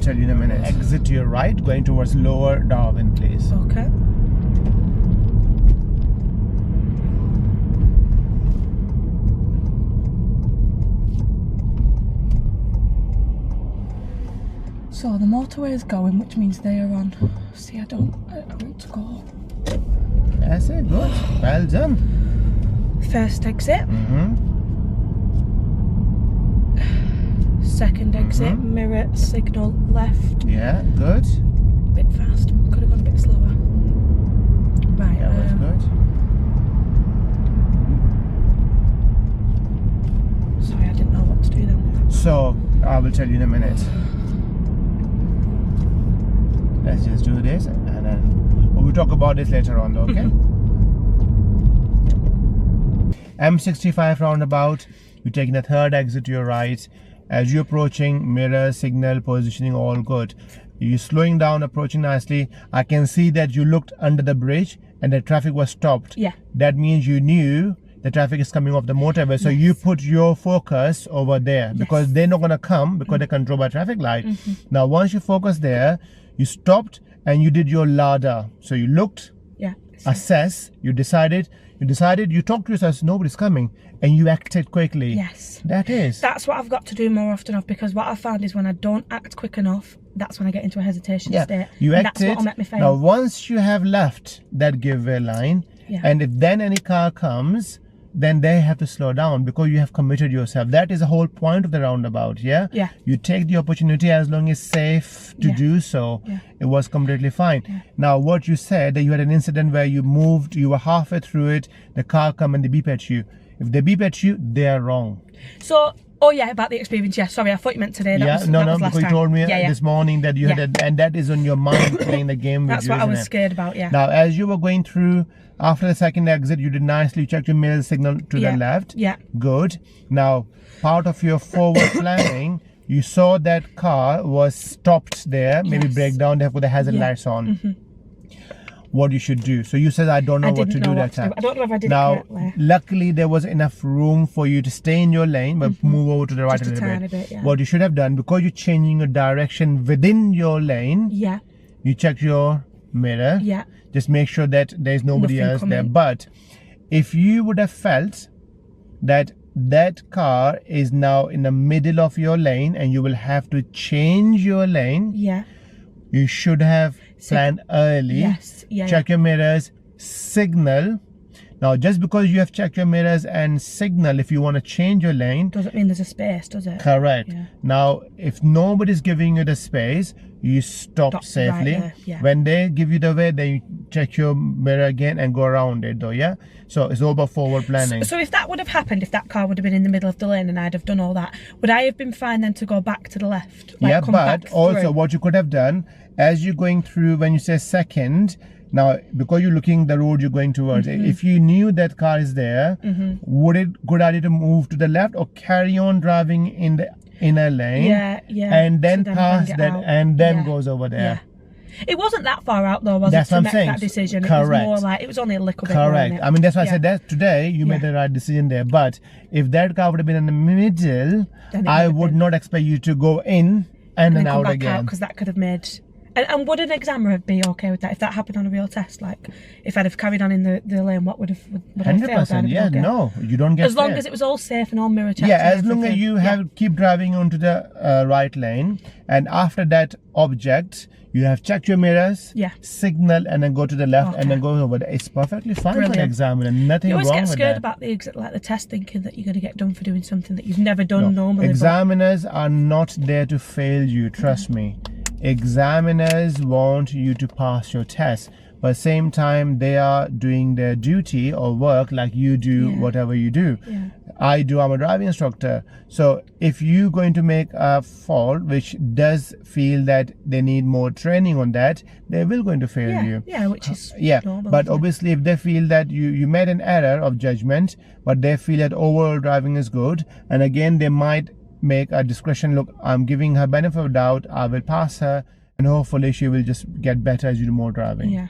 tell you in a minute. Exit to your right, going towards Lower Darwin, please. Okay. So the motorway is going, which means they are on. See, I want to go. That's it, good. Well done. First exit. Mm-hmm. Second exit, mirror, signal, left. Yeah, good. A bit fast. Could have gone a bit slower. Right. That was good. Sorry, I didn't know what to do then. So, I will tell you in a minute. Let's just do this and then we'll talk about this later on, okay? M65 roundabout, you're taking the third exit to your right. As you're approaching, mirror, signal, positioning, all good. You're slowing down, approaching nicely. I can see that you looked under the bridge and the traffic was stopped. Yeah. That means you knew the traffic is coming off the motorway. So you put your focus over there because they're not going to come because they're controlled by traffic light. Now, once you focus there, you stopped and you did your ladder. So you looked, assess, you decided, you talked to yourself, nobody's coming, and you acted quickly. Yes. That's what I've got to do more often because what I found is when I don't act quick enough, that's when I get into a hesitation state. You acted. That's what'll make me fail. Now, once you have left that giveaway line, and if then any car comes, then they have to slow down because you have committed yourself. That is the whole point of the roundabout, yeah? You take the opportunity as long as it's safe to do so. It was completely fine. Now, what you said, that you had an incident where you moved, you were halfway through it, the car come and they beep at you. If they beep at you, they are wrong. So, about the experience, sorry, I thought you meant today. That was because last you time. told me this morning that you had and that is on your mind playing the game with That's you, what I was isn't it? scared about, Now, as you were going through, after the second exit, you did nicely check your mirror signal to the left. Good. Now, part of your forward planning, you saw that car was stopped there, maybe break down, they have put the hazard lights on. What you should do. So you said, I don't know what to do that time. I don't know if I did now, it correctly. Luckily, there was enough room for you to stay in your lane, but move over to the right a little bit. What you should have done, because you're changing your direction within your lane, you check your mirror. Just make sure that there's nobody else there. But if you would have felt that that car is now in the middle of your lane and you will have to change your lane, you should have planned early. Check your mirrors, signal. Now, just because you have checked your mirrors and signal, if you want to change your lane, doesn't mean there's a space, does it? Correct. Now, if nobody's giving you the space, you stop safely. Right when they give you the way, then you check your mirror again and go around it, though. So it's all about forward planning. So if that would have happened, if that car would have been in the middle of the lane and I'd have done all that, would I have been fine then to go back to the left? But also what you could have done as you're going through, when you say second, now because you're looking the road you're going towards, if you knew that car is there, would it good idea to move to the left or carry on driving in the inner lane and then pass that and then goes over there? It wasn't that far out though, was it, to make that decision? Correct. It was more like, it was only a little bit. Correct. I mean, that's why I said that today you made the right decision there. But if that car would have been in the middle, I would not expect you to go in and then out again. Because that could have made... And would an examiner be okay with that if that happened on a real test? Like, if I'd have carried on in the lane, what would have... 100%, no, you don't get as long as it was all safe and all mirror checked. As long as you have keep driving onto the right lane, and after that object, you have checked your mirrors, signal, and then go to the left and then go over there. It's perfectly fine for an examiner, nothing wrong with that. You always get scared about the test, thinking that you're going to get done for doing something that you've never done normally. Examiners are not there to fail you, trust me. Examiners want you to pass your test, but at the same time they are doing their duty or work like you do whatever you do. I'm a driving instructor, so if you're going to make a fault which does feel that they need more training on that, they will going to fail you. Which is normal, but obviously if they feel that you made an error of judgment, but they feel that overall driving is good, and again they might make a discretion, look, I'm giving her benefit of doubt, I will pass her, and hopefully she will just get better as you do more driving.